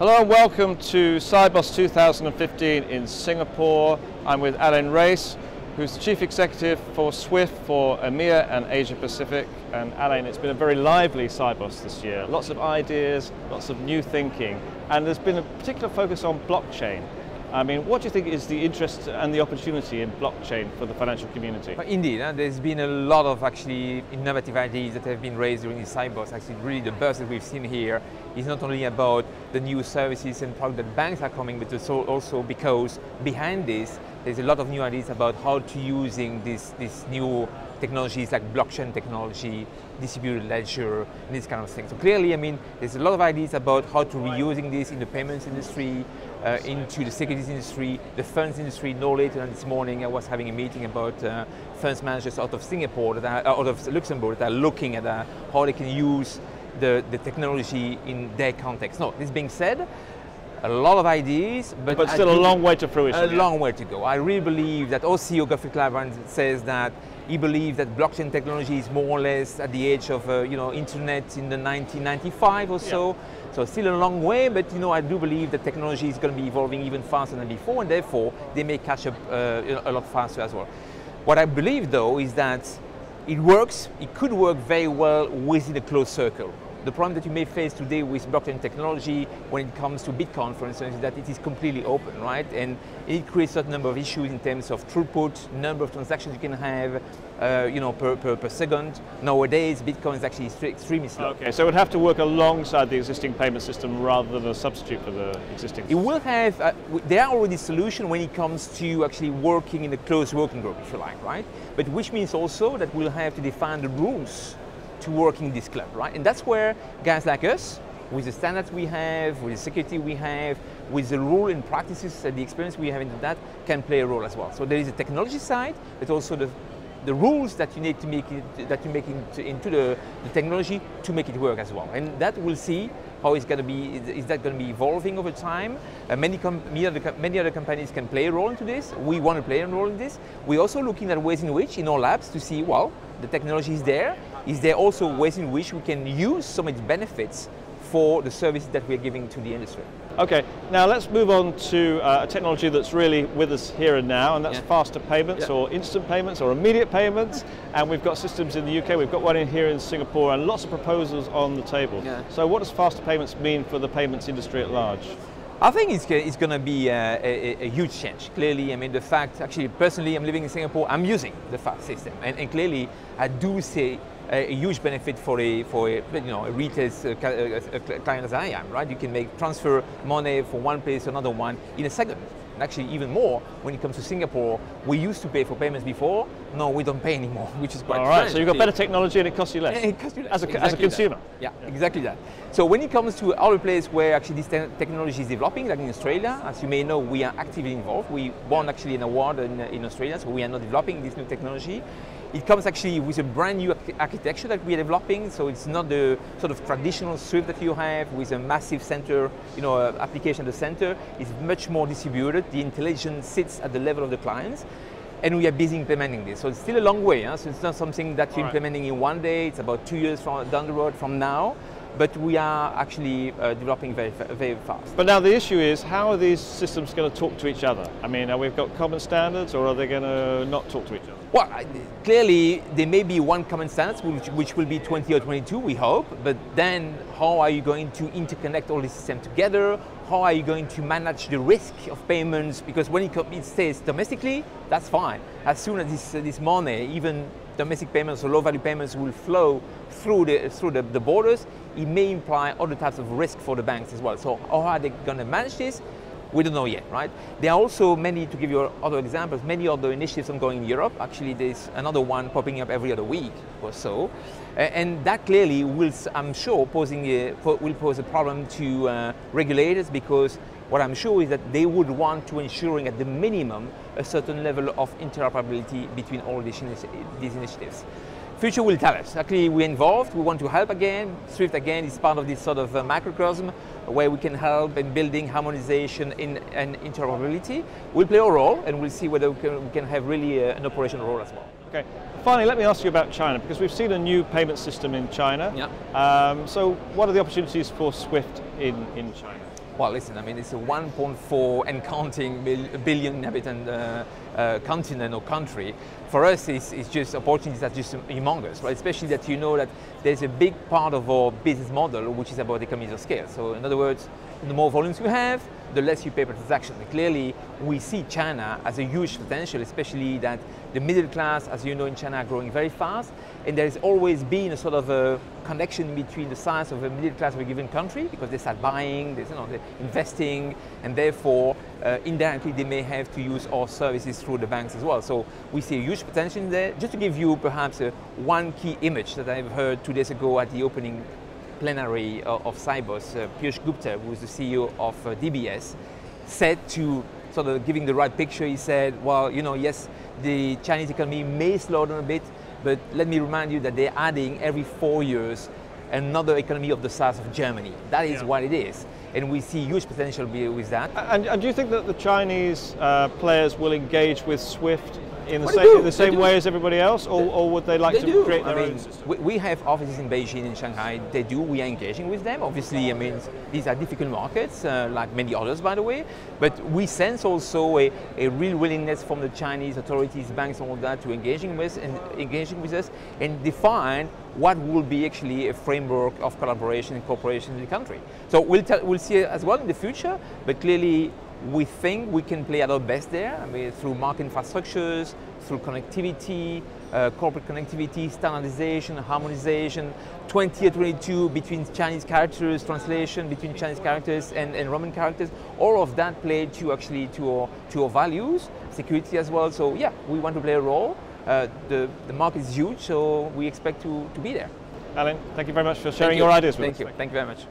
Hello and welcome to Sibos 2015 in Singapore. I'm with Alain Raes, who's the Chief Executive for SWIFT for EMEA and Asia Pacific. And Alain, it's been a very lively Sibos this year. Lots of ideas, lots of new thinking, and there's been a particular focus on blockchain. I mean, what do you think is the interest and the opportunity in blockchain for the financial community? Indeed, there's been a lot of actually innovative ideas that have been raised during the Sibos. Actually, really the buzz that we've seen here is not only about the new services and products that banks are coming, but it's also because behind this, there's a lot of new ideas about how to using these new technologies like blockchain technology, distributed ledger, and this kind of thing. So clearly, I mean, there's a lot of ideas about how to reusing this in the payments industry, into the securities industry, the funds industry. No later than this morning, I was having a meeting about funds managers out of Singapore, out of Luxembourg, that are looking at how they can use the technology in their context. No, this being said, a lot of ideas, but still a long way to fruition. A long way to go. I really believe that our CEO, Godfrey Claiborne, says that he believes that blockchain technology is more or less at the age of internet in the 1995 or so. Yeah. So still a long way, but I do believe that technology is going to be evolving even faster than before, and therefore they may catch up a lot faster as well. What I believe though is that it works, it could work very well within a closed circle. The problem that you may face today with blockchain technology when it comes to Bitcoin, for instance, is that it is completely open, right? And it creates a certain number of issues in terms of throughput, number of transactions you can have, per second. Nowadays, Bitcoin is actually extremely slow. Okay, so it would have to work alongside the existing payment system rather than a substitute for the existing system. It will have, there are already solutions when it comes to actually working in a closed working group, if you like, right? But which means also that we'll have to define the rules to work in this club, right? And that's where guys like us, with the standards we have, with the security we have, with the rule and practices and the experience we have into that, can play a role as well. So there is a technology side, but also the rules that you need to make into the technology to make it work as well. And that we'll see how it's going to be. Is that going to be evolving over time? Many other companies can play a role into this. We want to play a role in this. We're also looking at ways in which, in our labs, to see, well, the technology is there. Is there also ways in which we can use some of its benefits for the services that we're giving to the industry? Okay, now let's move on to a technology that's really with us here and now, and that's faster payments or instant payments or immediate payments. And we've got systems in the UK, we've got one in here in Singapore, and lots of proposals on the table. So what does faster payments mean for the payments industry at large? I think it's going to be a huge change. Clearly, I mean, the fact, actually, personally, I'm living in Singapore, I'm using the fast system. And clearly, I do see a huge benefit for a retail client as I am, right? You can transfer money from one place to another one in a second. And actually even more when it comes to Singapore. We used to pay for payments before. No, we don't pay anymore, which is quite strange. So you've got better technology and it costs you less. It costs you less. As a consumer. Yeah, exactly that. So when it comes to other places where actually this technology is developing, like in Australia, as you may know, we are actively involved. We won actually an award in Australia, so we are now developing this new technology. It comes actually with a brand new architecture that we are developing, so it's not the sort of traditional SWIFT that you have with a massive center, application at the center. It's much more distributed. The intelligence sits at the level of the clients, and we are busy implementing this. So it's still a long way, so it's not something that you're implementing in one day. It's about 2 years down the road from now. But we are actually developing very, very fast. But now the issue is, how are these systems going to talk to each other? I mean, we've got common standards, or are they going to not talk to each other? Well, clearly there may be one common standard, which will be 20 or 22, we hope. But then, how are you going to interconnect all these systems together? How are you going to manage the risk of payments? Because when it stays domestically, that's fine. As soon as this money, even domestic payments or low-value payments, will flow through the borders, it may imply other types of risk for the banks as well. So how are they going to manage this? We don't know yet, right? There are also many, to give you other examples, many other initiatives ongoing in Europe. Actually, there's another one popping up every other week or so. And that clearly will, I'm sure, will pose a problem to regulators, because what I'm sure is that they would want to ensuring at the minimum a certain level of interoperability between all these initiatives. Future will tell us. Actually, we're involved. We want to help again. SWIFT again is part of this sort of macrocosm where we can help in building harmonization and interoperability. We'll play a role, and we'll see whether we can have really an operational role as well. Okay. Finally, let me ask you about China, because we've seen a new payment system in China. Yeah. So what are the opportunities for SWIFT in China? Well, listen, I mean, it's a 1.4 and counting billion inhabitant continent or country. For us, it's just opportunities that are just humongous, right? Especially that you know that there's a big part of our business model which is about economies of scale. So in other words, the more volumes you have, the less you pay per transaction. And clearly, we see China as a huge potential, especially that the middle class, as you know, in China are growing very fast, and there's always been a sort of a connection between the size of a middle class of a given country, because they start buying, they're investing, and therefore, indirectly, they may have to use our services through the banks as well. So we see a huge potential in there. Just to give you perhaps one key image that I've heard 2 days ago at the opening plenary of Sibos, Piyush Gupta, who is the CEO of DBS, said to sort of giving the right picture, he said, well, you know, yes, the Chinese economy may slow down a bit, but let me remind you that they're adding every 4 years another economy of the size of Germany. That is what it is. And we see huge potential with that. And do you think that the Chinese players will engage with SWIFT in the same way as everybody else, or would they like to create their own system? We have offices in Beijing and Shanghai. They do. We are engaging with them. Obviously, I mean, these are difficult markets, like many others, by the way. But we sense also a real willingness from the Chinese authorities, banks, and all that, to engaging with us and define what will be actually a framework of collaboration and cooperation in the country. So we'll see as well in the future. But clearly, we think we can play at our best there. I mean, through market infrastructures, through connectivity, corporate connectivity, standardization, harmonization, 2022 between Chinese characters, translation between Chinese characters and Roman characters. All of that played to our values, security as well. So yeah, we want to play a role. The market is huge, so we expect to be there. Alain, thank you very much for sharing your ideas with us. Thank you very much.